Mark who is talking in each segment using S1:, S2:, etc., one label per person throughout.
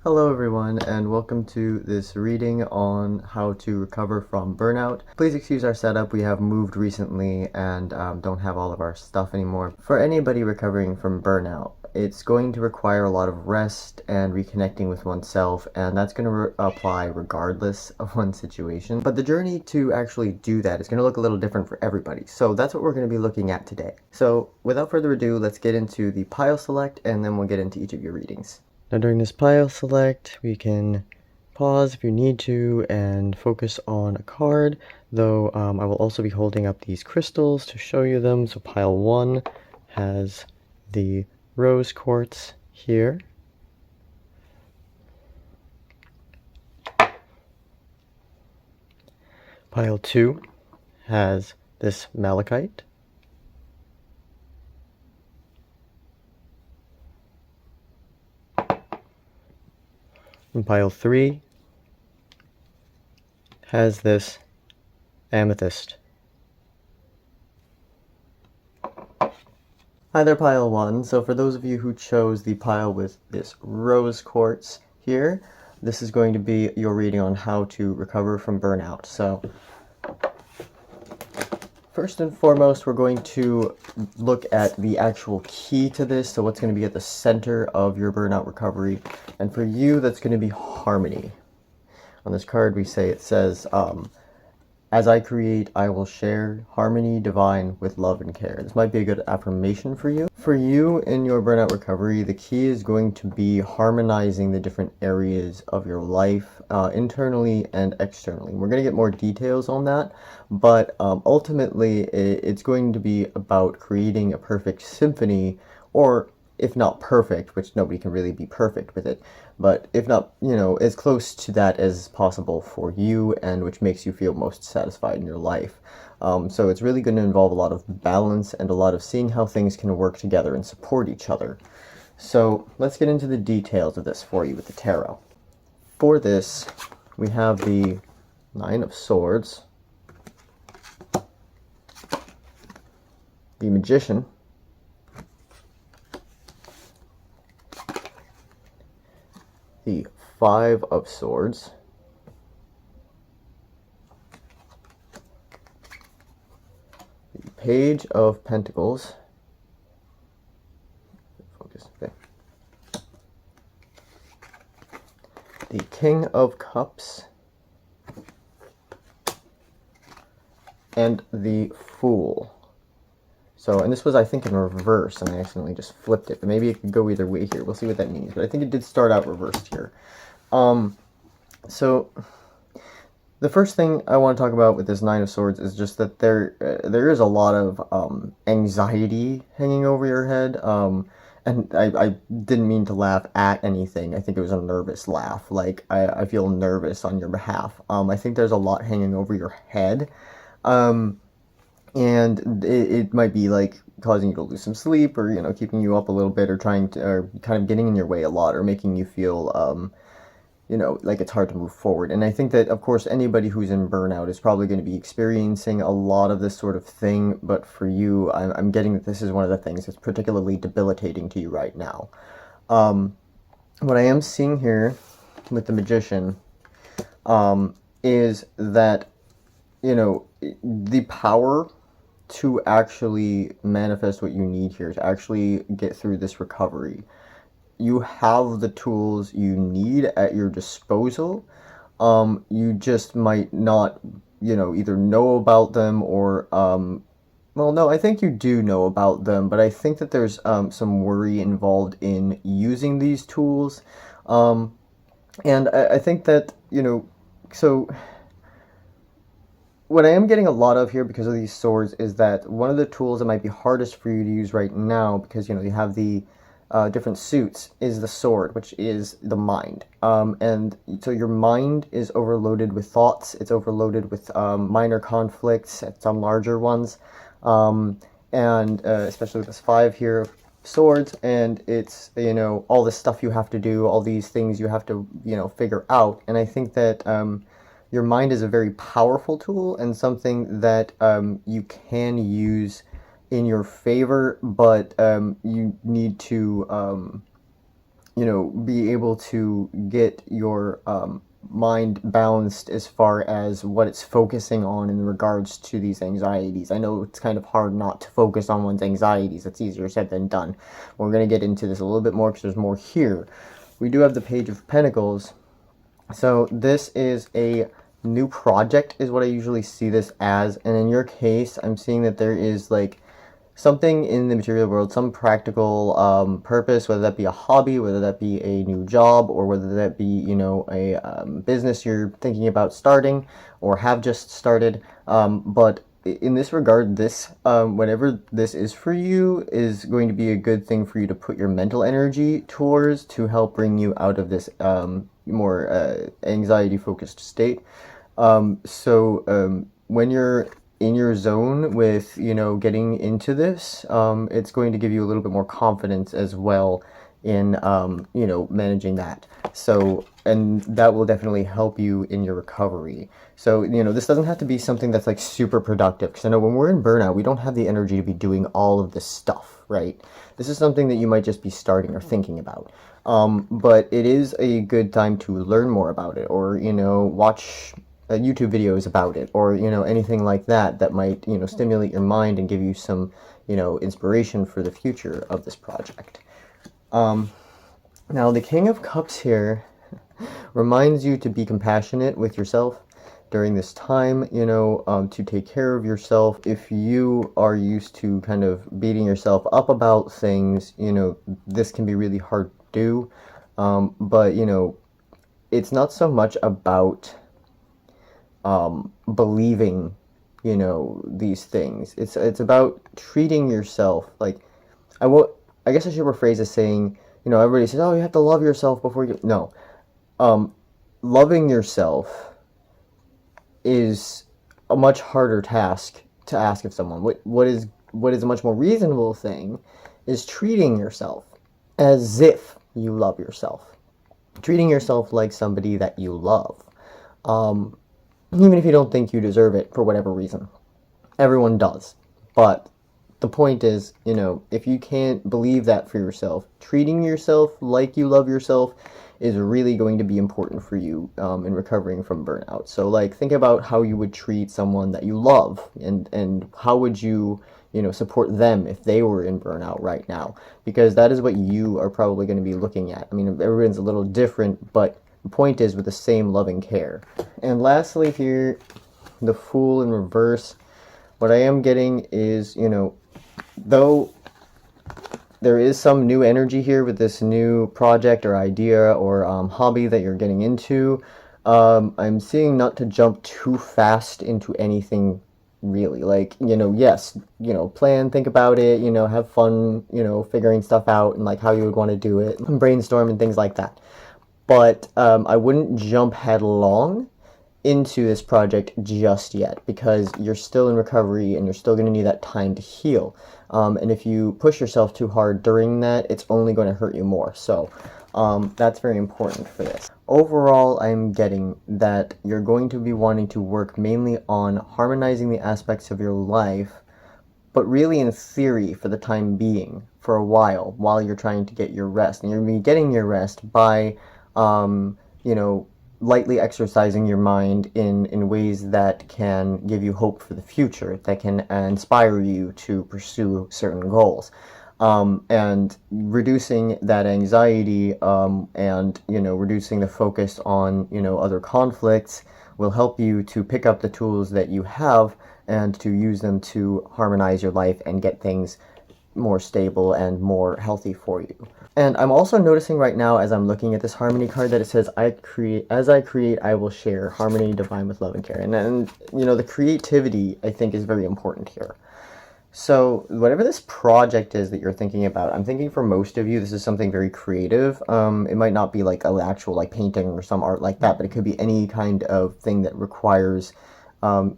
S1: Hello everyone, and welcome to this reading on how to recover from burnout. Please excuse our setup. We have moved recently and don't have all of our stuff anymore. For anybody recovering from burnout, it's going to require a lot of rest and reconnecting with oneself, and that's going to apply regardless of one's situation. But the journey to actually do that is going to look a little different for everybody. So that's what we're going to be looking at today. So without further ado, let's get into the pile select, and then we'll get into each of your readings. Now during this pile select, we can pause if you need to and focus on a card, though I will also be holding up these crystals to show you them. So pile 1 has the rose quartz here. Pile 2 has this malachite. And pile 3 has this amethyst. Hi there, pile 1. So for those of you who chose the pile with this rose quartz here, this is going to be your reading on how to recover from burnout. So first and foremost, we're going to look at the actual key to this, so what's going to be at the center of your burnout recovery. And for you, that's going to be harmony. On this card, it says, as I create, I will share harmony divine with love and care. This might be a good affirmation for you. For you in your burnout recovery, the key is going to be harmonizing the different areas of your life, internally and externally. We're going to get more details on that, but ultimately it's going to be about creating a perfect symphony, or if not perfect, which nobody can really be perfect with it, but if not, as close to that as possible for you, and which makes you feel most satisfied in your life. So it's really going to involve a lot of balance and a lot of seeing how things can work together and support each other. So let's get into the details of this for you with the tarot. For this, we have the Nine of Swords, the Magician, the Five of Swords, the Page of Pentacles, focus, okay, the King of Cups, and the Fool. So, and this was, I think, in reverse, and I accidentally just flipped it. But maybe it could go either way here. We'll see what that means. But I think it did start out reversed here. So, the first thing I want to talk about with this Nine of Swords is just that there is a lot of anxiety hanging over your head. And I didn't mean to laugh at anything. I think it was a nervous laugh. Like, I feel nervous on your behalf. I think there's a lot hanging over your head. And it might be like causing you to lose some sleep, or keeping you up a little bit, or kind of getting in your way a lot, or making you feel like it's hard to move forward. And I think that, of course, anybody who's in burnout is probably going to be experiencing a lot of this sort of thing, but for you, I'm getting that this is one of the things that's particularly debilitating to you right now. What I am seeing here with the Magician is that the power to actually manifest what you need here, to actually get through this recovery. You have the tools you need at your disposal. You just might not, either know about them or, well, no, I think you do know about them, but I think that there's some worry involved in using these tools. And I think that, so what I am getting a lot of here because of these swords is that one of the tools that might be hardest for you to use right now, because you have the different suits, is the sword, which is the mind. And so your mind is overloaded with thoughts, it's overloaded with minor conflicts, some larger ones, and especially with this 5 here of swords, and it's all this stuff you have to do, all these things you have to figure out. And I think that your mind is a very powerful tool and something that you can use in your favor, but you need to be able to get your mind balanced as far as what it's focusing on in regards to these anxieties. I know it's kind of hard not to focus on one's anxieties. It's easier said than done. We're going to get into this a little bit more because there's more here. We do have the Page of Pentacles. So this is a new project is what I usually see this as. And in your case, I'm seeing that there is like something in the material world, some practical purpose, whether that be a hobby, whether that be a new job, or whether that be, a business you're thinking about starting or have just started. But in this regard, this, whatever this is for you, is going to be a good thing for you to put your mental energy towards to help bring you out of this more anxiety-focused state. When you're in your zone with, getting into this, it's going to give you a little bit more confidence as well in, managing that. So, and that will definitely help you in your recovery. So, this doesn't have to be something that's like super productive, because I know when we're in burnout, we don't have the energy to be doing all of this stuff, right? This is something that you might just be starting or thinking about. But it is a good time to learn more about it, or, watch YouTube videos about it, or anything like that that might stimulate your mind and give you some inspiration for the future of this project. Now the King of Cups here reminds you to be compassionate with yourself during this time, to take care of yourself. If you are used to kind of beating yourself up about things, this can be really hard to do. But it's not so much about believing, these things. It's about treating yourself like, I guess I should rephrase as saying, everybody says, oh, you have to love yourself before you, no. Loving yourself is a much harder task to ask of someone. What is a much more reasonable thing is treating yourself as if you love yourself. Treating yourself like somebody that you love. Even if you don't think you deserve it for whatever reason. Everyone does. But the point is, if you can't believe that for yourself, treating yourself like you love yourself is really going to be important for you in recovering from burnout. So, like, think about how you would treat someone that you love, and how would you, support them if they were in burnout right now? Because that is what you are probably going to be looking at. I mean, everyone's a little different, but the point is with the same loving care. And lastly here, the Fool in reverse. What I am getting is, though there is some new energy here with this new project or idea or hobby that you're getting into, I'm seeing not to jump too fast into anything really. Like, yes, plan, think about it, have fun, figuring stuff out and like how you would want to do it, brainstorm and things like that. But I wouldn't jump headlong into this project just yet, because you're still in recovery and you're still going to need that time to heal. And if you push yourself too hard during that, it's only going to hurt you more. So that's very important for this. Overall, I'm getting that you're going to be wanting to work mainly on harmonizing the aspects of your life, but really in theory for the time being, for a while you're trying to get your rest. And you're going to be getting your rest by lightly exercising your mind in ways that can give you hope for the future, that can inspire you to pursue certain goals. And reducing that anxiety and reducing the focus on other conflicts will help you to pick up the tools that you have and to use them to harmonize your life and get things more stable and more healthy for you. And I'm also noticing right now, as I'm looking at this harmony card, that it says, as I create, I will share. Harmony divine with love and care. And the creativity, I think, is very important here. So whatever this project is that you're thinking about, I'm thinking for most of you, this is something very creative. It might not be like an actual like painting or some art like that, but it could be any kind of thing that requires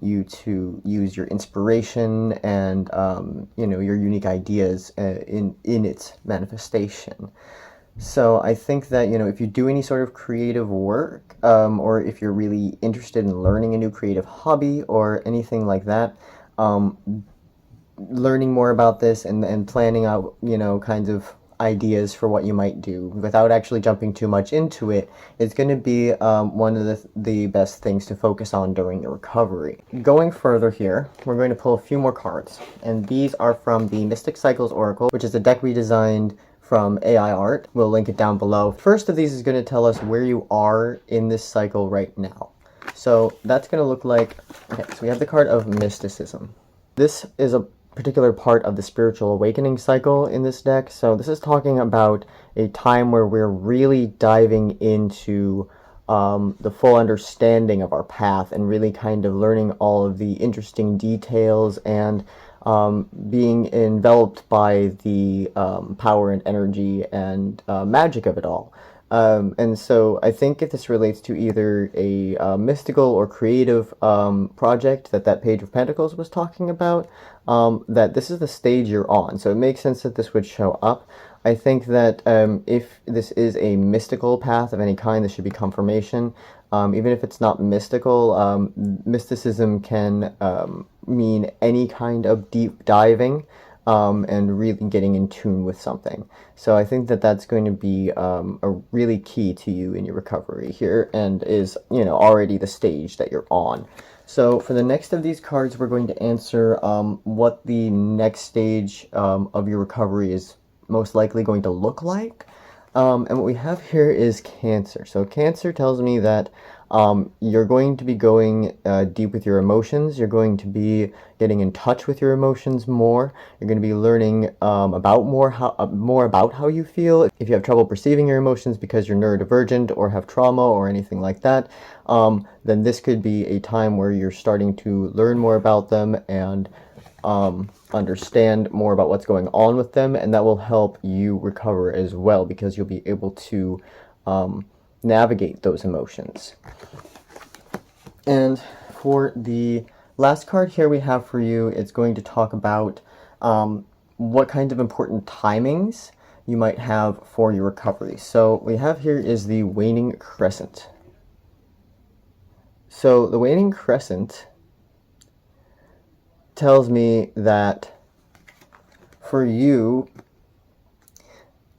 S1: you to use your inspiration and your unique ideas in its manifestation. So I think that if you do any sort of creative work, or if you're really interested in learning a new creative hobby or anything like that, learning more about this and planning out kinds of ideas for what you might do without actually jumping too much into it. It's going to be one of the best things to focus on during your recovery. Going further here, we're going to pull a few more cards, and these are from the Mystic Cycles Oracle, which is a deck we designed from AI Art. We'll link it down below. First of these is going to tell us where you are in this cycle right now. So that's going to look like, okay, so we have the card of Mysticism. This is a particular part of the spiritual awakening cycle in this deck. So this is talking about a time where we're really diving into the full understanding of our path and really kind of learning all of the interesting details and being enveloped by the power and energy and magic of it all. And so I think if this relates to either a mystical or creative project that Page of Pentacles was talking about, that this is the stage you're on. So it makes sense that this would show up. I think that if this is a mystical path of any kind, this should be confirmation. Even if it's not mystical, mysticism can mean any kind of deep diving and really getting in tune with something. So I think that that's going to be a really key to you in your recovery here, and is, you know, already the stage that you're on. So for the next of these cards, we're going to answer what the next stage of your recovery is most likely going to look like. And what we have here is Cancer. So Cancer tells me that you're going to be going deep with your emotions. You're going to be getting in touch with your emotions more. You're going to be learning more about how you feel. If you have trouble perceiving your emotions because you're neurodivergent or have trauma or anything like that, then this could be a time where you're starting to learn more about them and understand more about what's going on with them, and that will help you recover as well, because you'll be able to navigate those emotions. And for the last card here we have for you, it's going to talk about what kind of important timings you might have for your recovery. So we have here is the waning crescent. So the waning crescent tells me that for you,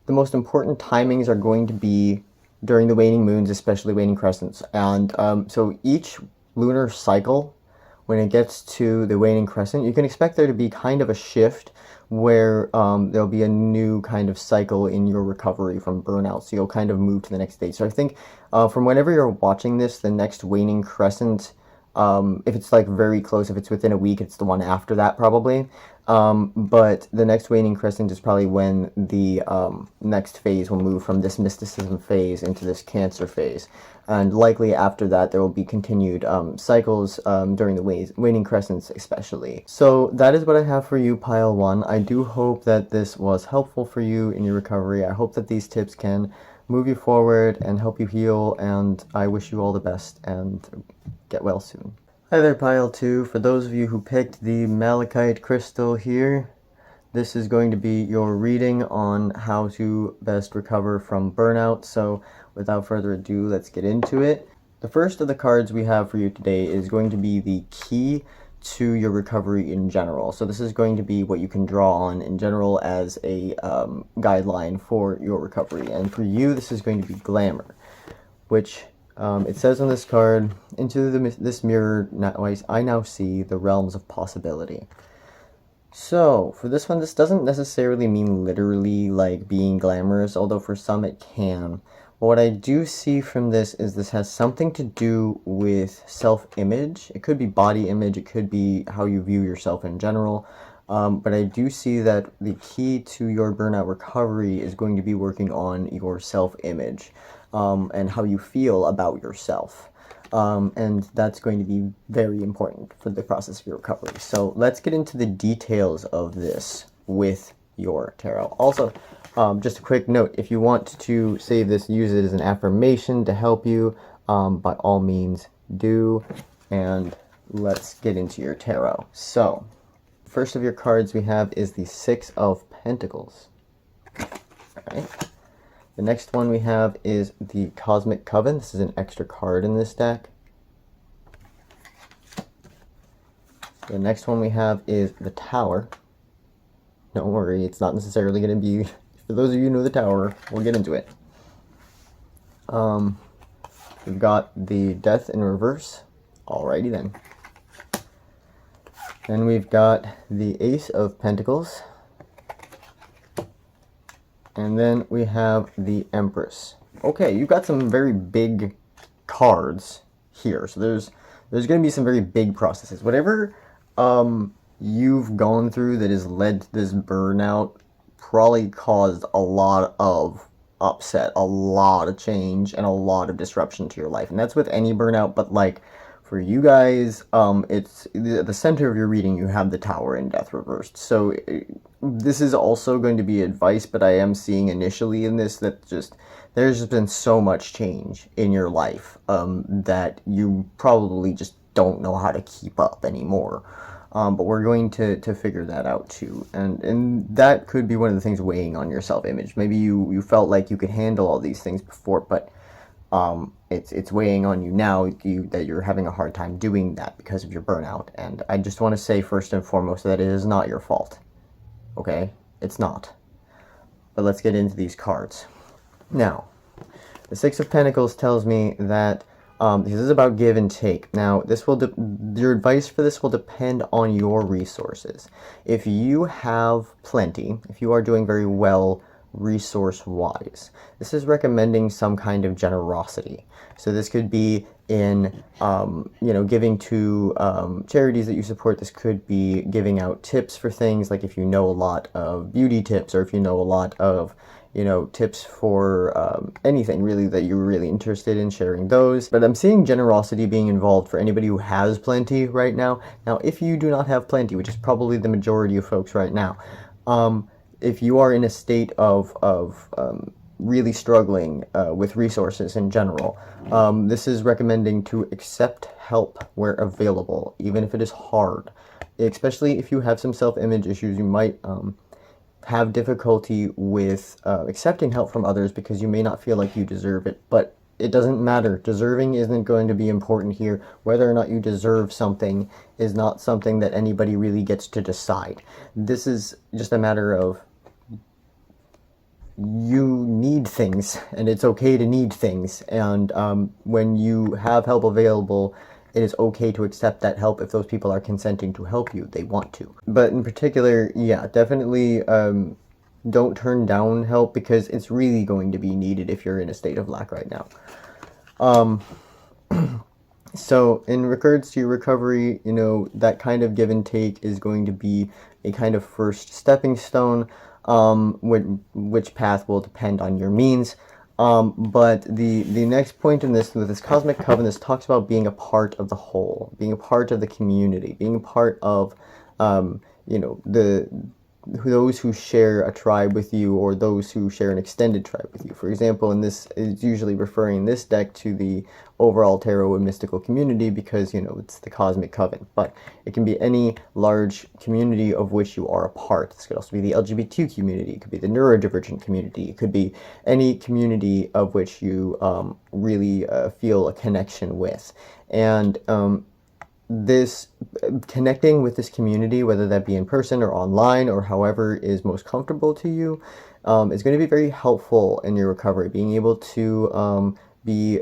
S1: the most important timings are going to be during the waning moons, especially waning crescents. And so each lunar cycle, when it gets to the waning crescent, you can expect there to be kind of a shift where there'll be a new kind of cycle in your recovery from burnout. So you'll kind of move to the next stage. So I think from whenever you're watching this, the next waning crescent, if it's like very close, if it's within a week, it's the one after that probably. But the next waning crescent is probably when the next phase will move from this mysticism phase into this Cancer phase. And likely after that, there will be continued cycles during the waning crescents especially. So that is what I have for you, Pile 1. I do hope that this was helpful for you in your recovery. I hope that these tips can move you forward and help you heal, and I wish you all the best and get well soon. Hi there, Pile 2. For those of you who picked the Malachite crystal here, this is going to be your reading on how to best recover from burnout. So without further ado, let's get into it. The first of the cards we have for you today is going to be the key to your recovery in general. So this is going to be what you can draw on in general as a guideline for your recovery. And for you, this is going to be glamour, which it says on this card, into this mirror I now see the realms of possibility. So for this one, this doesn't necessarily mean literally like being glamorous, although for some it can. But what I do see from this is this has something to do with self-image. It could be body image, it could be how you view yourself in general. But I do see that the key to your burnout recovery is going to be working on your self-image and how you feel about yourself. And that's going to be very important for the process of your recovery. So let's get into the details of this with your tarot. Also, just a quick note, if you want to save this, use it as an affirmation to help you, by all means do. And let's get into your tarot. So first of your cards we have is the Six of Pentacles. All right. The next one we have is the Cosmic Coven. This is an extra card in this deck. The next one we have is the Tower. Don't worry, it's not necessarily going to be For those of you who know the tower, we'll get into it. We've got the Death in reverse. Alrighty then. Then we've got the Ace of Pentacles. And then we have the Empress. Okay, you've got some very big cards here. So there's going to be some very big processes. Whatever you've gone through that has led to this burnout probably caused a lot of upset, a lot of change, and a lot of disruption to your life. And that's with any burnout, but like for you guys, it's the center of your reading, you have the Tower in Death reversed. So this is also going to be advice, but I am seeing initially in this that there's just been so much change in your life that you probably just don't know how to keep up anymore. But we're going to figure that out too. And that could be one of the things weighing on your self-image. Maybe you felt like you could handle all these things before, but it's weighing on you now that you're having a hard time doing that because of your burnout. And I just want to say first and foremost that it is not your fault. Okay? It's not. But let's get into these cards. Now, the Six of Pentacles tells me that this is about give and take. Now, your advice for this will depend on your resources. If you have plenty, if you are doing very well resource-wise, this is recommending some kind of generosity. So this could be in, giving to charities that you support. This could be giving out tips for things, like if you know a lot of beauty tips, or if you know a lot of tips for anything really that you're really interested in, sharing those. But I'm seeing generosity being involved for anybody who has plenty right now. Now, if you do not have plenty, which is probably the majority of folks right now, if you are in a state of really struggling with resources in general, this is recommending to accept help where available, even if it is hard. Especially if you have some self-image issues, you might have difficulty with accepting help from others because you may not feel like you deserve it, but it doesn't matter. Deserving isn't going to be important here. Whether or not you deserve something is not something that anybody really gets to decide. This is just a matter of you need things, and it's okay to need things, and when you have help available, it is okay to accept that help if those people are consenting to help you. They want to. But in particular, yeah, definitely don't turn down help because it's really going to be needed if you're in a state of lack right now. So in regards to your recovery, that kind of give and take is going to be a kind of first stepping stone, which path will depend on your means. But the next point in this, with this Cosmic Coven, this talks about being a part of the whole, being a part of the community, being a part of, those who share a tribe with you, or those who share an extended tribe with you. For example, in this, it's usually referring this deck to the overall tarot and mystical community because, it's the Cosmic Coven. But it can be any large community of which you are a part. This could also be the LGBT community. It could be the neurodivergent community. It could be any community of which you really feel a connection with. And this connecting with this community, whether that be in person or online or however is most comfortable to you, is going to be very helpful in your recovery. Being able to be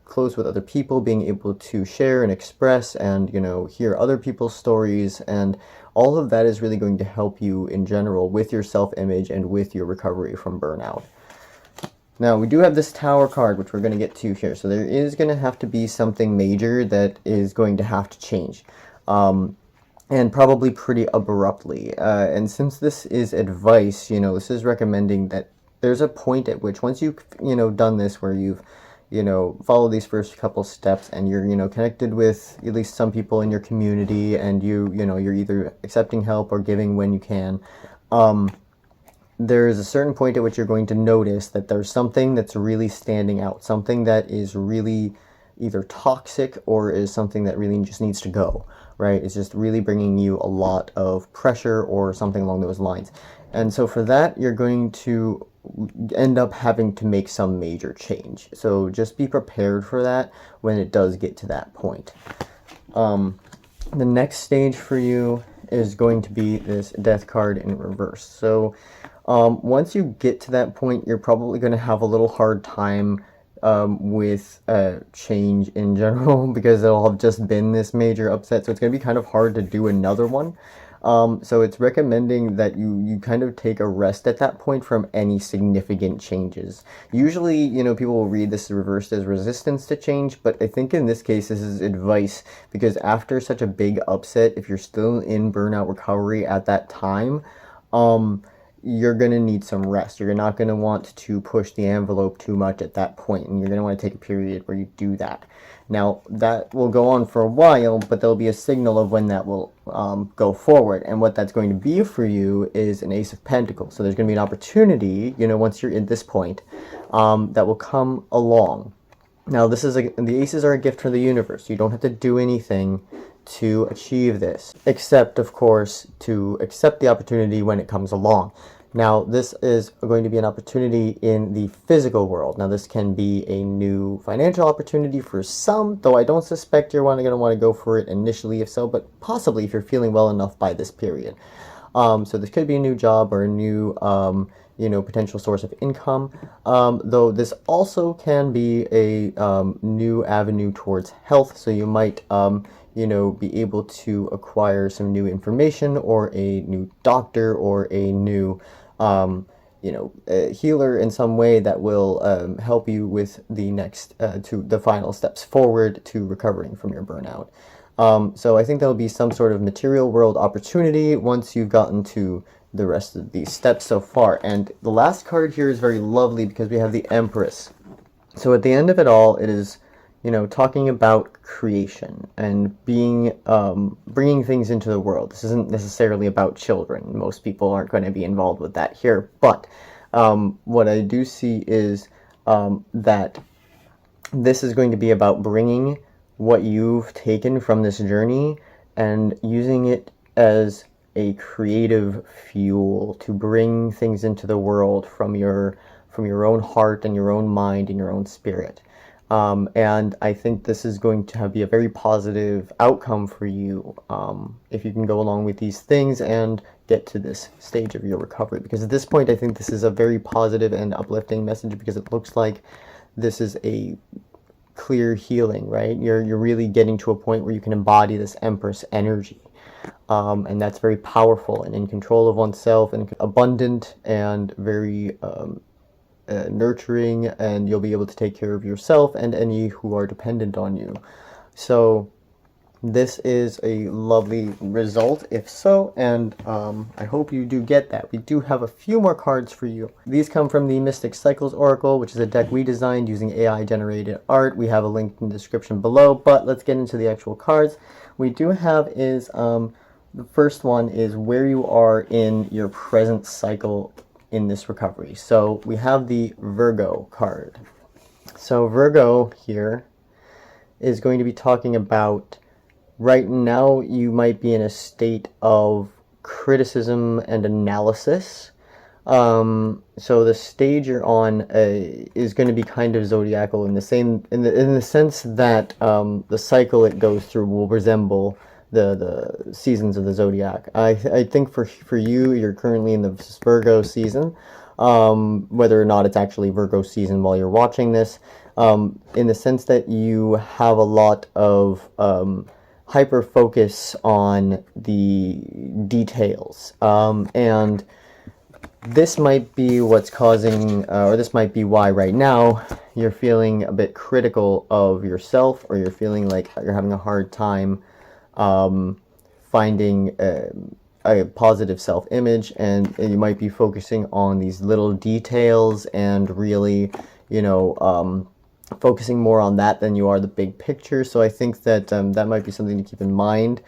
S1: close with other people, being able to share and express and hear other people's stories, and all of that is really going to help you in general with your self-image and with your recovery from burnout. Now, we do have this Tower card, which we're going to get to here. So there is going to have to be something major that is going to have to change. And probably pretty abruptly. And since this is advice, this is recommending that there's a point at which once you've, done this, where you've, followed these first couple steps and you're, connected with at least some people in your community, and you're either accepting help or giving when you can, there is a certain point at which you're going to notice that there's something that's really standing out, something that is really either toxic or is something that really just needs to go, right? It's just really bringing you a lot of pressure or something along those lines. And so for that, you're going to end up having to make some major change. So just be prepared for that when it does get to that point. The next stage for you is going to be this Death card in reverse. So Once you get to that point, you're probably going to have a little hard time with change in general because it'll have just been this major upset. So it's going to be kind of hard to do another one. So it's recommending that you kind of take a rest at that point from any significant changes. Usually, you know, people will read this reversed as resistance to change, but I think in this case, this is advice because after such a big upset, if you're still in burnout recovery at that time, you're going to need some rest. You're not going to want to push the envelope too much at that point, and you're going to want to take a period where you do that. Now, that will go on for a while, but there'll be a signal of when that will go forward. And what that's going to be for you is an Ace of Pentacles. So there's going to be an opportunity, you know, once you're at this point, that will come along. Now, the aces are a gift from the universe. You don't have to do anything to achieve this, except, of course, to accept the opportunity when it comes along. Now, this is going to be an opportunity in the physical world. Now, this can be a new financial opportunity for some, though I don't suspect you're going to want to go for it initially, if so, but possibly if you're feeling well enough by this period. So this could be a new job or a new, you know, potential source of income, though this also can be a new avenue towards health, so you might you know, be able to acquire some new information or a new doctor or a new, you know, healer in some way that will help you with the next, to the final steps forward to recovering from your burnout. So I think there'll be some sort of material world opportunity once you've gotten to the rest of these steps so far. And the last card here is very lovely because we have the Empress. So at the end of it all, it is, you know, talking about creation and being, bringing things into the world. This isn't necessarily about children. Most people aren't going to be involved with that here. But what I do see is that this is going to be about bringing what you've taken from this journey and using it as a creative fuel to bring things into the world from your own heart and your own mind and your own spirit. And I think this is going to be a very positive outcome for you if you can go along with these things and get to this stage of your recovery. Because at this point, I think this is a very positive and uplifting message because it looks like this is a clear healing, right? You're really getting to a point where you can embody this Empress energy. And that's very powerful and in control of oneself and abundant and very nurturing, and you'll be able to take care of yourself and any who are dependent on you. So this is a lovely result if so, and I hope you do get that. We do have a few more cards for you. These come from the Mystic Cycles Oracle, which is a deck we designed using AI generated art. We have a link in the description below, but let's get into the actual cards. We do have is the first one is where you are in your present cycle in this recovery. So we have the Virgo card. So Virgo here is going to be talking about right now you might be in a state of criticism and analysis. So the stage you're on is going to be kind of zodiacal in the sense that the cycle it goes through will resemble the seasons of the zodiac. I think for you, you're currently in the Virgo season, whether or not it's actually Virgo season while you're watching this, in the sense that you have a lot of hyper focus on the details, and this might be what's causing, or this might be why right now you're feeling a bit critical of yourself, or you're feeling like you're having a hard time finding a positive self-image, and you might be focusing on these little details and really, you know, focusing more on that than you are the big picture. So I think that that might be something to keep in mind,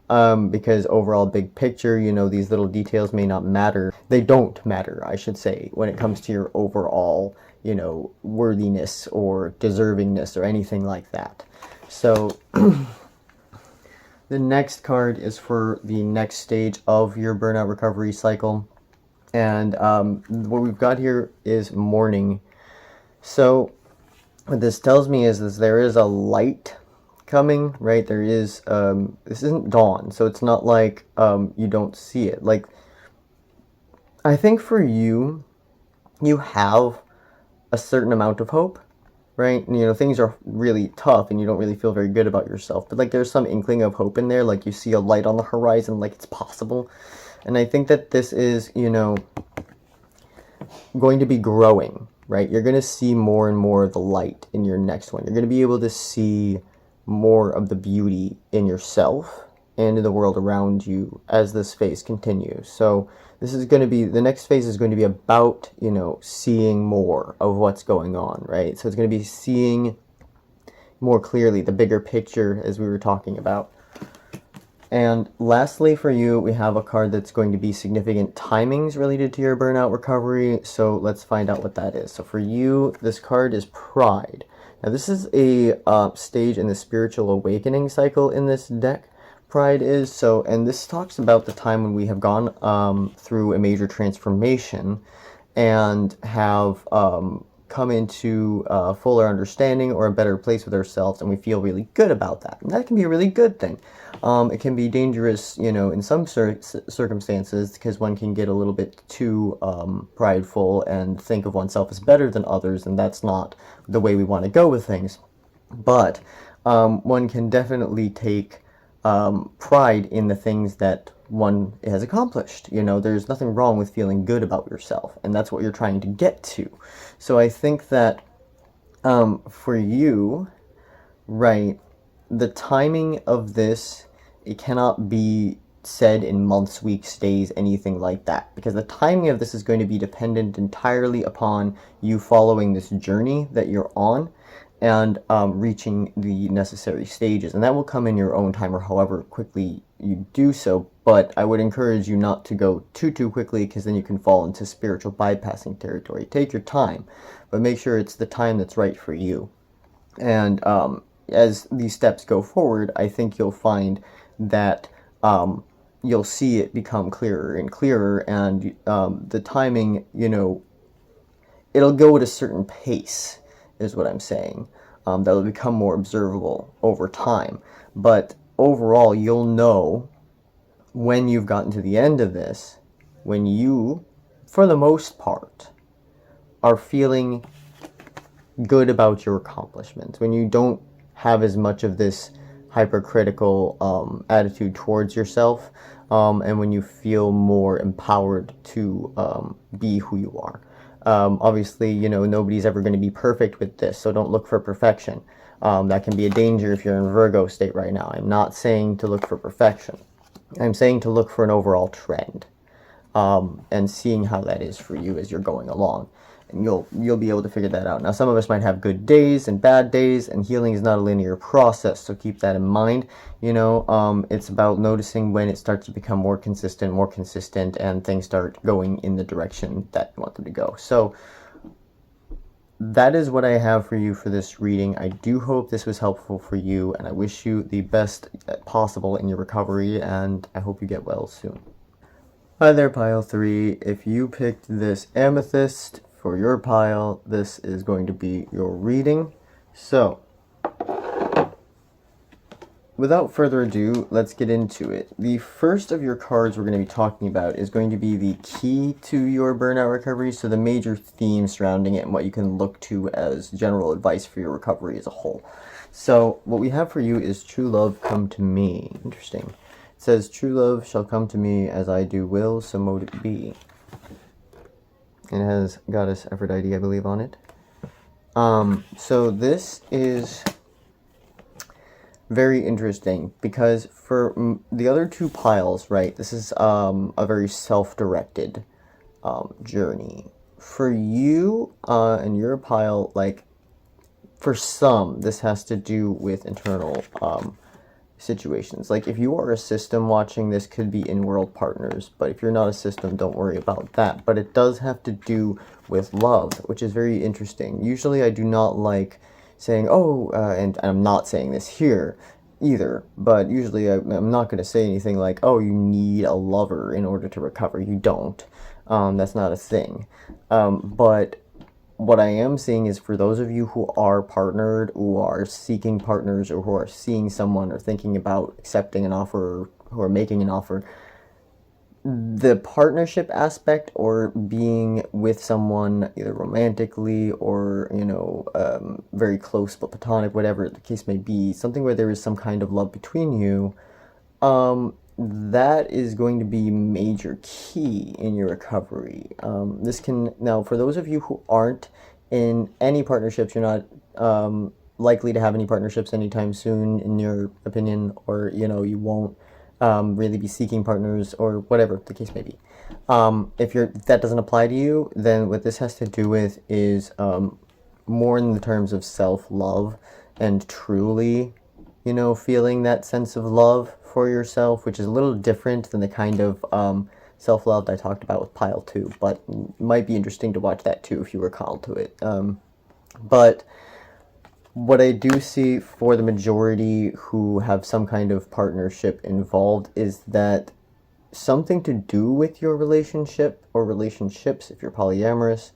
S1: because overall big picture, you know, these little details may not matter. They don't matter, I should say, when it comes to your overall, you know, worthiness or deservingness or anything like that. So the next card is for the next stage of your burnout recovery cycle. And what we've got here is morning. So what this tells me is there is a light coming, right? There is, this isn't dawn, so it's not like you don't see it. Like, I think for you, you have a certain amount of hope, right? You know, things are really tough and you don't really feel very good about yourself, but like there's some inkling of hope in there, like you see a light on the horizon, like it's possible. And I think that this is, you know, going to be growing, right? You're going to see more and more of the light in your next one. You're going to be able to see more of the beauty in yourself and in the world around you as this phase continues. So this is going to be, the next phase is going to be about, you know, seeing more of what's going on, right? So it's going to be seeing more clearly the bigger picture, as we were talking about. And lastly, for you, we have a card that's going to be significant timings related to your burnout recovery. So let's find out what that is. So for you, this card is Pride. Now this is a stage in the spiritual awakening cycle in this deck. Pride is so, and this talks about the time when we have gone through a major transformation and have come into a fuller understanding or a better place with ourselves, and we feel really good about that. And that can be a really good thing. It can be dangerous, you know, in some circumstances, because one can get a little bit too prideful and think of oneself as better than others, and that's not the way we want to go with things. But one can definitely take pride in the things that one has accomplished. You know, there's nothing wrong with feeling good about yourself, and that's what you're trying to get to. So I think that for you, right, the timing of this, it cannot be said in months, weeks, days, anything like that, because the timing of this is going to be dependent entirely upon you following this journey that you're on and reaching the necessary stages, and that will come in your own time or however quickly you do so. But I would encourage you not to go too quickly, because then you can fall into spiritual bypassing territory. Take your time, but make sure it's the time that's right for you. And as these steps go forward, I think you'll find that you'll see it become clearer and clearer, and the timing, you know, it'll go at a certain pace, is what I'm saying. That'll become more observable over time. But overall, you'll know when you've gotten to the end of this, when you, for the most part, are feeling good about your accomplishments, when you don't have as much of this hypercritical attitude towards yourself, and when you feel more empowered to be who you are. Obviously, you know, nobody's ever going to be perfect with this, so don't look for perfection. That can be a danger if you're in Virgo state right now. I'm not saying to look for perfection. I'm saying to look for an overall trend, and seeing how that is for you as you're going along. And you'll be able to figure that out. Now, some of us might have good days and bad days, and healing is not a linear process, so keep that in mind. You know, it's about noticing when it starts to become more consistent, and things start going in the direction that you want them to go. So that is what I have for you for this reading. I do hope this was helpful for you, and I wish you the best possible in your recovery, and I hope you get well soon. Hi there, Pile 3. If you picked this Amethyst for your pile, this is going to be your reading. So, without further ado, let's get into it. The first of your cards we're going to be talking about is going to be the key to your burnout recovery, so the major theme surrounding it and what you can look to as general advice for your recovery as a whole. So, what we have for you is True Love Come to Me. Interesting. It says, true love shall come to me as I do will, so mote it be. It has Goddess Aphrodite, I believe, on it. So this is very interesting, because for the other two piles, right, this is a very self-directed journey. For you and your pile, like, for some, this has to do with internal situations. Like, if you are a system watching, this could be in-world partners, but if you're not a system, don't worry about that. But it does have to do with love, which is very interesting. Usually I do not like saying, oh, and I'm not saying this here either, but usually I'm not going to say anything like, oh, you need a lover in order to recover. You don't. That's not a thing. But what I am seeing is, for those of you who are partnered, who are seeking partners, or who are seeing someone, or thinking about accepting an offer, or who are making an offer, the partnership aspect, or being with someone either romantically or, very close but platonic, whatever the case may be, something where there is some kind of love between you, that is going to be major key in your recovery. This can, now for those of you who aren't in any partnerships, you're not likely to have any partnerships anytime soon, in your opinion, or you won't really be seeking partners, or whatever the case may be. If that doesn't apply to you, then what this has to do with is more in the terms of self-love and truly, feeling that sense of love for yourself, which is a little different than the kind of self-love that I talked about with Pile 2, but it might be interesting to watch that too if you were called to it. But what I do see for the majority who have some kind of partnership involved is that something to do with your relationship or relationships, if you're polyamorous,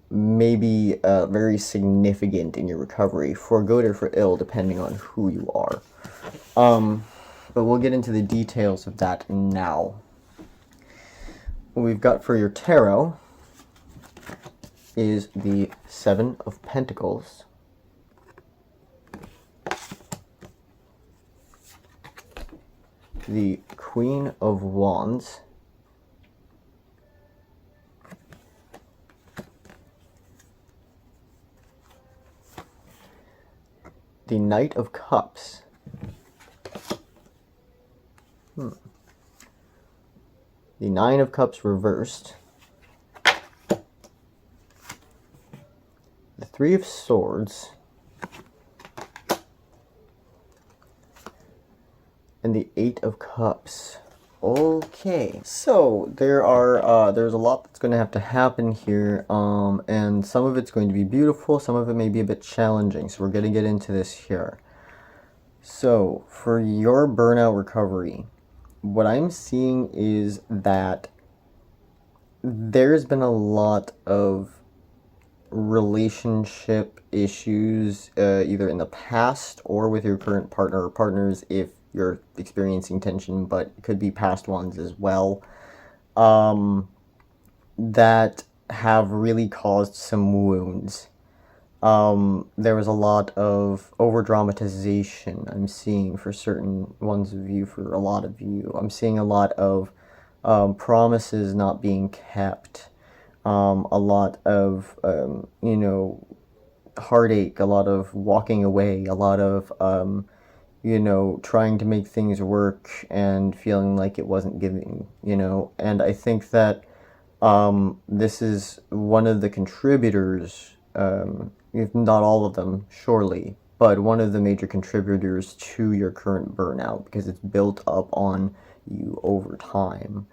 S1: may be very significant in your recovery, for good or for ill, depending on who you are. But we'll get into the details of that now. What we've got for your tarot is the Seven of Pentacles, the Queen of Wands, the Knight of Cups, the Nine of Cups reversed, the Three of Swords, and the Eight of Cups. Okay, so there's a lot that's going to have to happen here, and some of it's going to be beautiful, some of it may be a bit challenging, so we're going to get into this here. So, for your burnout recovery, what I'm seeing is that there's been a lot of relationship issues, either in the past or with your current partner or partners, if you're experiencing tension, but it could be past ones as well, that have really caused some wounds. There was a lot of over-dramatization I'm seeing for certain ones of you, for a lot of you. I'm seeing a lot of promises not being kept, a lot of, heartache, a lot of walking away, a lot of, trying to make things work and feeling like it wasn't giving, and I think that this is one of the contributors, if not all of them, surely, but one of the major contributors to your current burnout, because it's built up on you over time.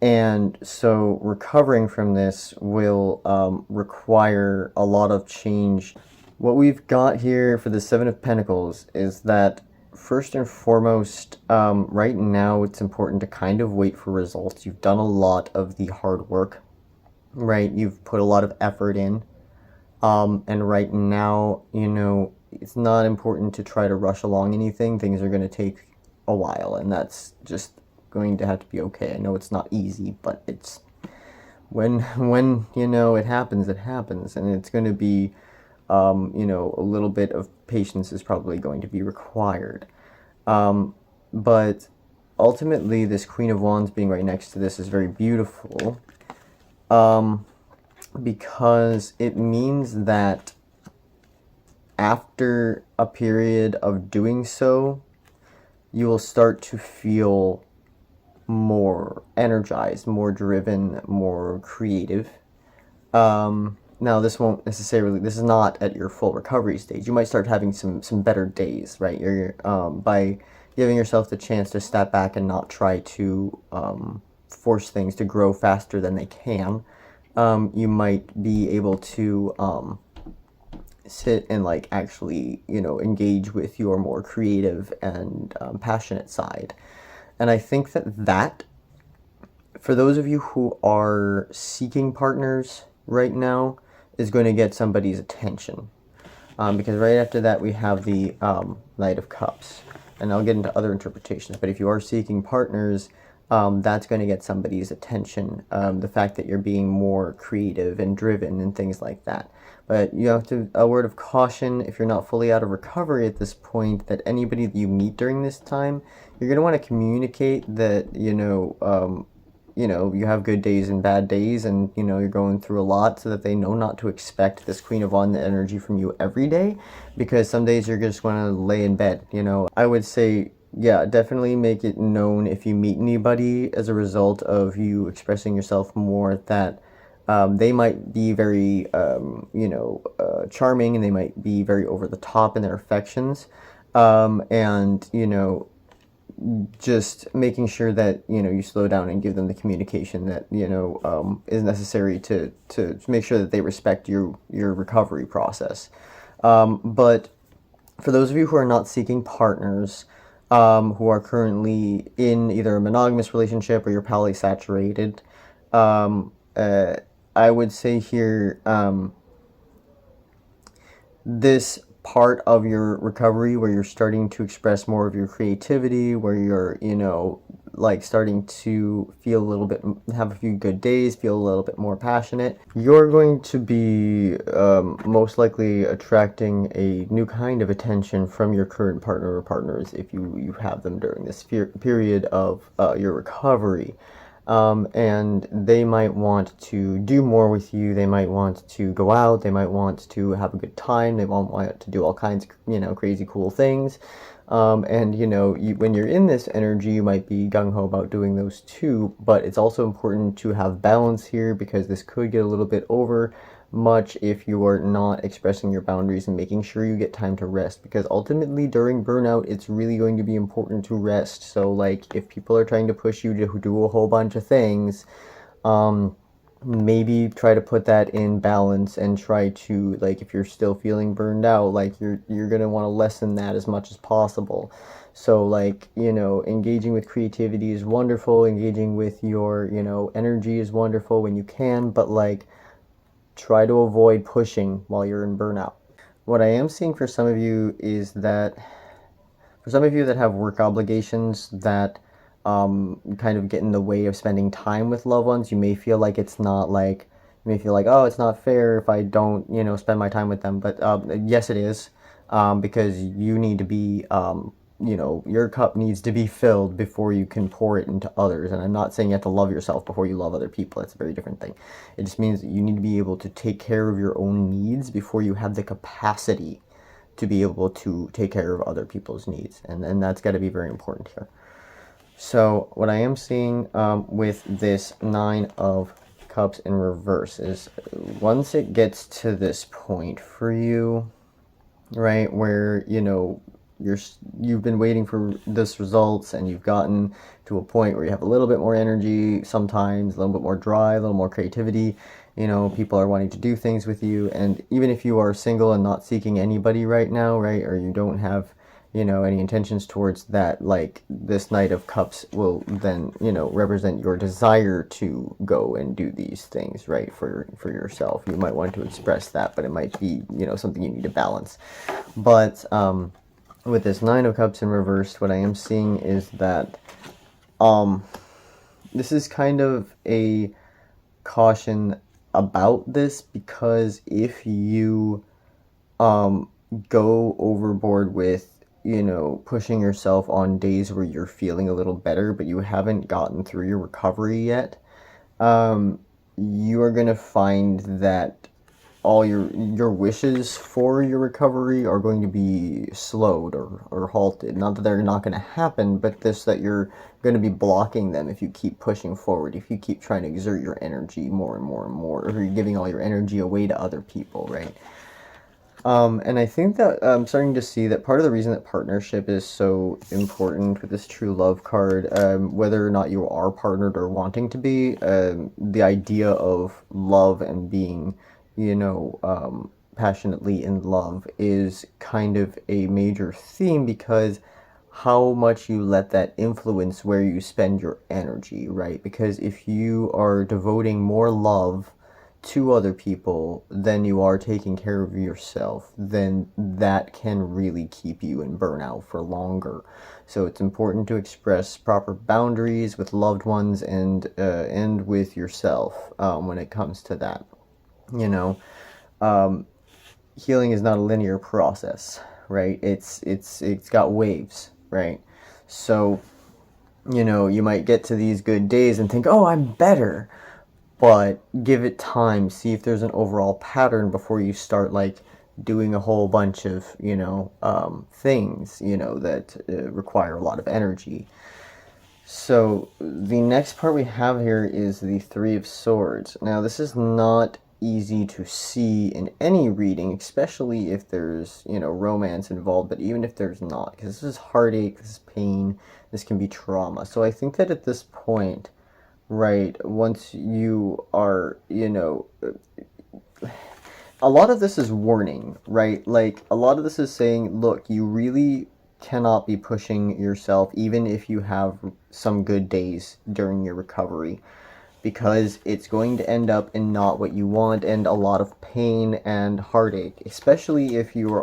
S1: And so recovering from this will require a lot of change. What we've got here for the Seven of Pentacles is that, first and foremost, right now it's important to kind of wait for results. You've done a lot of the hard work, right? You've put a lot of effort in. And right now, it's not important to try to rush along anything. Things are going to take a while, and that's just going to have to be okay. I know it's not easy, but it's when it happens, and it's going to be, a little bit of patience is probably going to be required. But ultimately, this Queen of Wands being right next to this is very beautiful, because it means that after a period of doing so, you will start to feel more energized, more driven, more creative. Now, this is not at your full recovery stage. You might start having some better days, right? You're by giving yourself the chance to step back and not try to force things to grow faster than they can. You might be able to sit and actually engage with your more creative and passionate side. And I think that for those of you who are seeking partners right now, is going to get somebody's attention, because right after that we have the Knight of Cups, and I'll get into other interpretations. But if you are seeking partners, that's going to get somebody's attention. The fact that you're being more creative and driven and things like that. But you have to, a word of caution, if you're not fully out of recovery at this point, that anybody that you meet during this time, you're going to want to communicate that, you have good days and bad days, and, you're going through a lot, so that they know not to expect this Queen of Wands energy from you every day, because some days you're just going to lay in bed, I would say, yeah, definitely make it known if you meet anybody as a result of you expressing yourself more, that they might be very, charming, and they might be very over the top in their affections. And, just making sure that, you slow down and give them the communication that, is necessary to make sure that they respect your recovery process. But for those of you who are not seeking partners, who are currently in either a monogamous relationship or you're polysaturated, I would say here, this part of your recovery where you're starting to express more of your creativity, where you're, starting to feel a little bit, have a few good days, feel a little bit more passionate, you're going to be most likely attracting a new kind of attention from your current partner or partners if you have them during this period of your recovery. And they might want to do more with you. They might want to go out. They might want to have a good time. They won't want to do all kinds of, crazy cool things. And, when you're in this energy, you might be gung-ho about doing those too, but it's also important to have balance here, because this could get a little bit over much if you are not expressing your boundaries and making sure you get time to rest, because ultimately during burnout it's really going to be important to rest. So like, if people are trying to push you to do a whole bunch of things, maybe try to put that in balance, and try to, like, if you're still feeling burned out, like, you're gonna want to lessen that as much as possible. So like, engaging with creativity is wonderful, engaging with your, energy is wonderful when you can, but like, try to avoid pushing while you're in burnout. What I am seeing for some of you is that, for some of you that have work obligations that kind of get in the way of spending time with loved ones, you may feel like it's not like, you may feel like, oh, it's not fair if I don't, spend my time with them. But yes, it is, because you need to be, your cup needs to be filled before you can pour it into others. And I'm not saying you have to love yourself before you love other people. That's a very different thing. It just means that you need to be able to take care of your own needs before you have the capacity to be able to take care of other people's needs. And that's got to be very important here. So what I am seeing with this Nine of Cups in reverse is, once it gets to this point for you, right, where, you've been waiting for this results, and you've gotten to a point where you have a little bit more energy, sometimes a little bit more drive, a little more creativity, people are wanting to do things with you. And even if you are single and not seeking anybody right now, right, or you don't have, any intentions towards that, like, this Knight of Cups will then, represent your desire to go and do these things, right, for yourself. You might want to express that, but it might be, something you need to balance. But with this Nine of Cups in reverse, what I am seeing is that this is kind of a caution about this, because if you go overboard with, pushing yourself on days where you're feeling a little better, but you haven't gotten through your recovery yet, you are going to find that all your wishes for your recovery are going to be slowed or halted. Not that they're not going to happen, but that you're going to be blocking them if you keep pushing forward, if you keep trying to exert your energy more and more and more, or you're giving all your energy away to other people, right? And I think that I'm starting to see that part of the reason that partnership is so important with this true love card, whether or not you are partnered or wanting to be, the idea of love and being, passionately in love is kind of a major theme, because how much you let that influence where you spend your energy, right? Because if you are devoting more love to other people than you are taking care of yourself, then that can really keep you in burnout for longer. So it's important to express proper boundaries with loved ones and with yourself when it comes to that. You know, healing is not a linear process, right? It's got waves, right? So, you know, you might get to these good days and think, oh, I'm better. But give it time, see if there's an overall pattern before you start like doing a whole bunch of, you know, things, you know, that require a lot of energy. So the next part we have here is the Three of Swords. Now this is not easy to see in any reading, especially if there's, you know, romance involved, but even if there's not, because this is heartache, this is pain, this can be trauma. So I think that at this point, right, once you are, you know, a lot of this is warning, right? Like, a lot of this is saying, look, you really cannot be pushing yourself, even if you have some good days during your recovery, because it's going to end up in not what you want and a lot of pain and heartache, especially if you are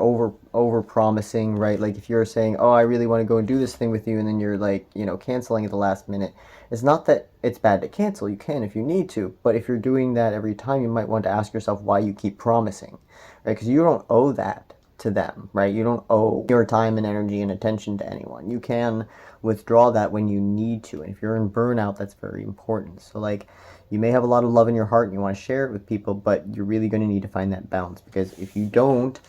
S1: over promising, right? Like if you're saying, oh, I really want to go and do this thing with you, and then you're like, you know, canceling at the last minute. It's not that it's bad to cancel, you can if you need to, but if you're doing that every time, you might want to ask yourself why you keep promising, right? Because you don't owe that to them, right? You don't owe your time and energy and attention to anyone. You can withdraw that when you need to, and if you're in burnout, that's very important. So like, you may have a lot of love in your heart and you want to share it with people, but you're really going to need to find that balance, because if you don't,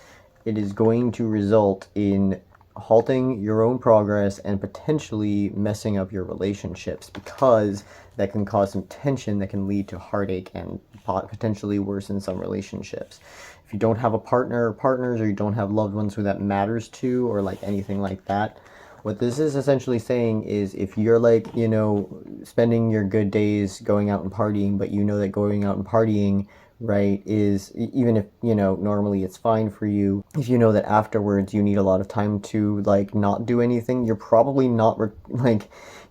S1: it is going to result in halting your own progress and potentially messing up your relationships, because that can cause some tension that can lead to heartache and potentially worsen some relationships. If you don't have a partner or partners, or you don't have loved ones who that matters to, or like anything like that, what this is essentially saying is, if you're like, you know, spending your good days going out and partying, but you know that going out and partying, right, is, even if, you know, normally it's fine for you, if you know that afterwards you need a lot of time to like not do anything, you're probably not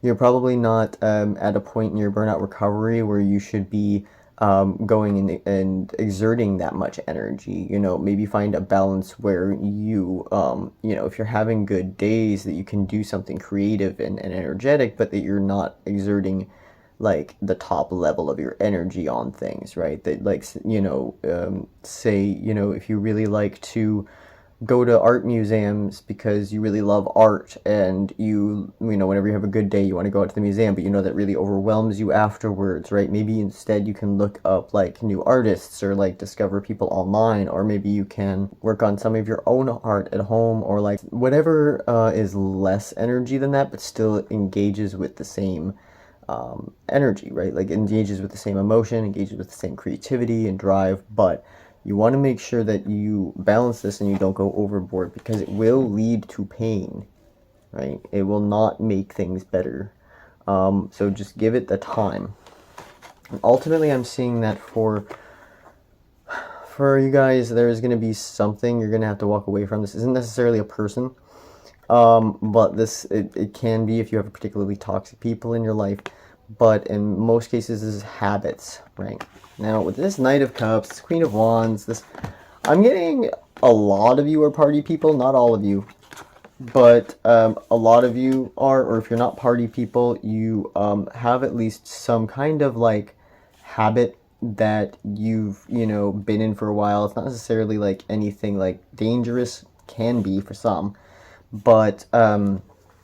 S1: you're probably not at a point in your burnout recovery where you should be going and exerting that much energy. You know, maybe find a balance where you, you know, if you're having good days, that you can do something creative and energetic, but that you're not exerting like the top level of your energy on things, right? That, like, you know, say, you know, if you really like to go to art museums because you really love art, and you know, whenever you have a good day, you want to go out to the museum, but you know that really overwhelms you afterwards, right? Maybe instead you can look up like new artists, or like discover people online, or maybe you can work on some of your own art at home, or like whatever is less energy than that, but still engages with the same energy, right? Like engages with the same emotion, engages with the same creativity and drive, but you want to make sure that you balance this and you don't go overboard, because it will lead to pain, right? It will not make things better. So just give it the time. And ultimately, I'm seeing that for you guys, there's going to be something you're going to have to walk away from. This isn't necessarily a person, but it can be if you have particularly toxic people in your life. But in most cases, this is habits, right? Now, with this Knight of Cups, this Queen of Wands, I'm getting a lot of you are party people, not all of you, but a lot of you are, or if you're not party people, you have at least some kind of like habit that you've, you know, been in for a while. It's not necessarily like anything like dangerous, can be for some, but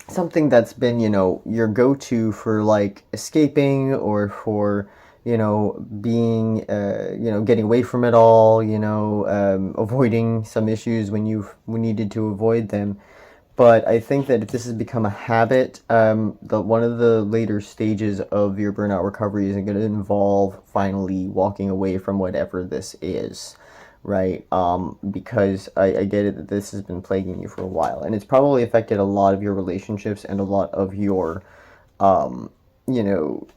S1: something that's been, you know, your go-to for like escaping, or for, you know, being, you know, getting away from it all, you know, avoiding some issues when you've needed to avoid them. But I think that if this has become a habit, one of the later stages of your burnout recovery is going to involve finally walking away from whatever this is, right? Because I get it that this has been plaguing you for a while, and it's probably affected a lot of your relationships and a lot of your, you know,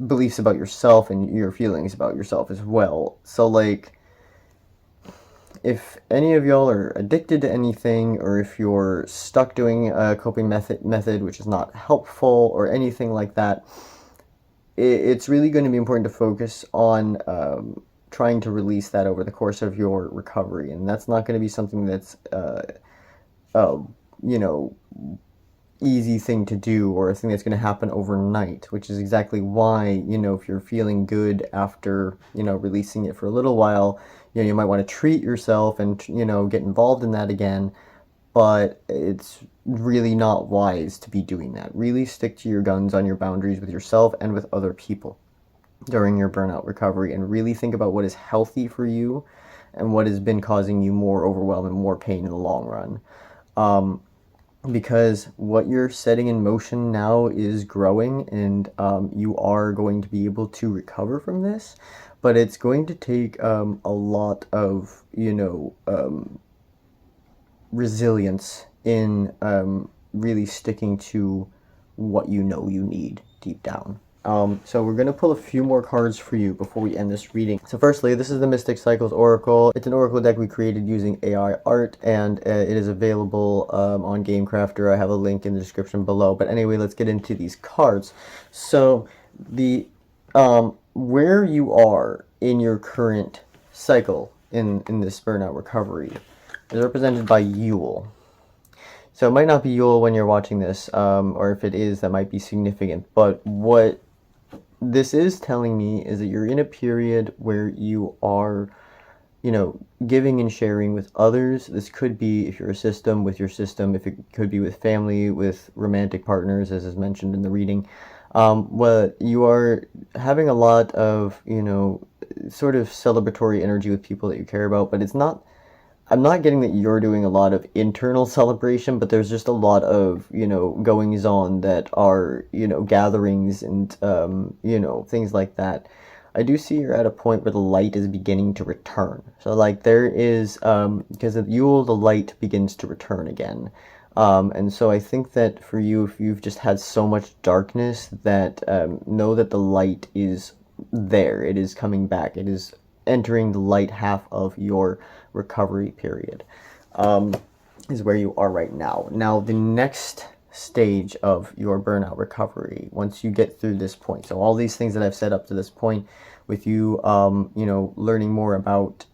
S1: beliefs about yourself and your feelings about yourself as well. So like, if any of y'all are addicted to anything, or if you're stuck doing a coping method which is not helpful or anything like that, it's really going to be important to focus on trying to release that over the course of your recovery, and that's not going to be something that's you know, easy thing to do, or a thing that's going to happen overnight, which is exactly why, you know, if you're feeling good after, you know, releasing it for a little while, you know, you might want to treat yourself and, you know, get involved in that again, but it's really not wise to be doing that. Really stick to your guns on your boundaries with yourself and with other people during your burnout recovery, and really think about what is healthy for you and what has been causing you more overwhelm and more pain in the long run. Because what you're setting in motion now is growing, and you are going to be able to recover from this, but it's going to take a lot of, you know, resilience in really sticking to what you know you need deep down. So we're going to pull a few more cards for you before we end this reading. So firstly, this is the Mystic Cycles Oracle. It's an oracle deck we created using AI art, and it is available on GameCrafter. I have a link in the description below. But anyway, let's get into these cards. So the where you are in your current cycle in this burnout recovery is represented by Yule. So it might not be Yule when you're watching this, or if it is, that might be significant. But what this is telling me is that you're in a period where you are, you know, giving and sharing with others. This could be, if you're a system, with your system, if it could be with family, with romantic partners, as is mentioned in the reading. Well, you are having a lot of, you know, sort of celebratory energy with people that you care about, but it's not, I'm not getting that you're doing a lot of internal celebration, but there's just a lot of, you know, goings on that are, you know, gatherings and, you know, things like that. I do see you're at a point where the light is beginning to return. So, like, there is, because of Yule, the light begins to return again. And so I think that for you, if you've just had so much darkness, that know that the light is there. It is coming back. It is entering the light half of your recovery period, is where you are right now. Now, the next stage of your burnout recovery, once you get through this point, so all these things that I've said up to this point, with you, you know, learning more about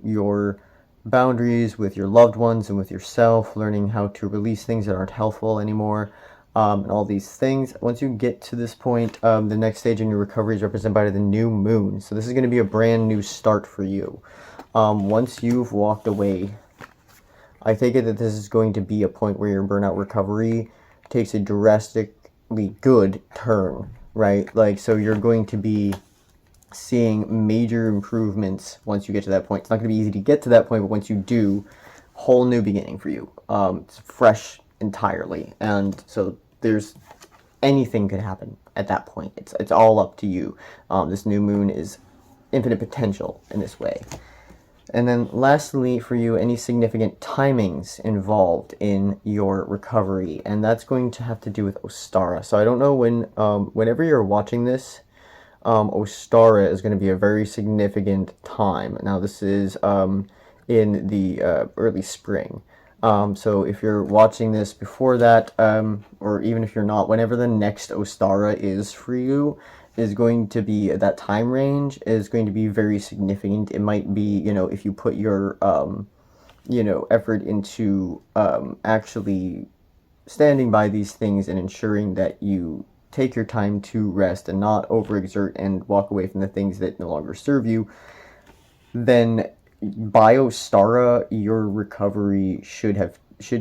S1: your boundaries with your loved ones and with yourself, learning how to release things that aren't helpful anymore, and all these things. Once you get to this point, the next stage in your recovery is represented by the new moon. So this is going to be a brand new start for you. Once you've walked away, I take it that this is going to be a point where your burnout recovery takes a drastically good turn, right? Like, so you're going to be seeing major improvements once you get to that point. It's not going to be easy to get to that point, but once you do, whole new beginning for you. It's fresh entirely, and so there's anything could happen at that point. It's all up to you. This new moon is infinite potential in this way. And then lastly, for you, any significant timings involved in your recovery, and that's going to have to do with Ostara. So I don't know when, whenever you're watching this, Ostara is going to be a very significant time. Now this is in the early spring. So if you're watching this before that, or even if you're not, whenever the next Ostara is for you, is going to be, that time range is going to be very significant. It might be, you know, if you put your, you know, effort into actually standing by these things and ensuring that you take your time to rest and not overexert and walk away from the things that no longer serve you, then by Ostara, your recovery should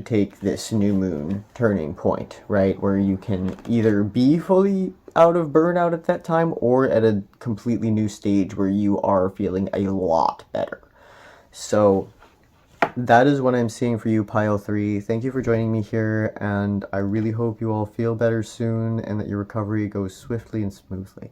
S1: take this new moon turning point, right? Where you can either be fully out of burnout at that time, or at a completely new stage where you are feeling a lot better. So that is what I'm seeing for you, Pile 3. Thank you for joining me here, and I really hope you all feel better soon and that your recovery goes swiftly and smoothly.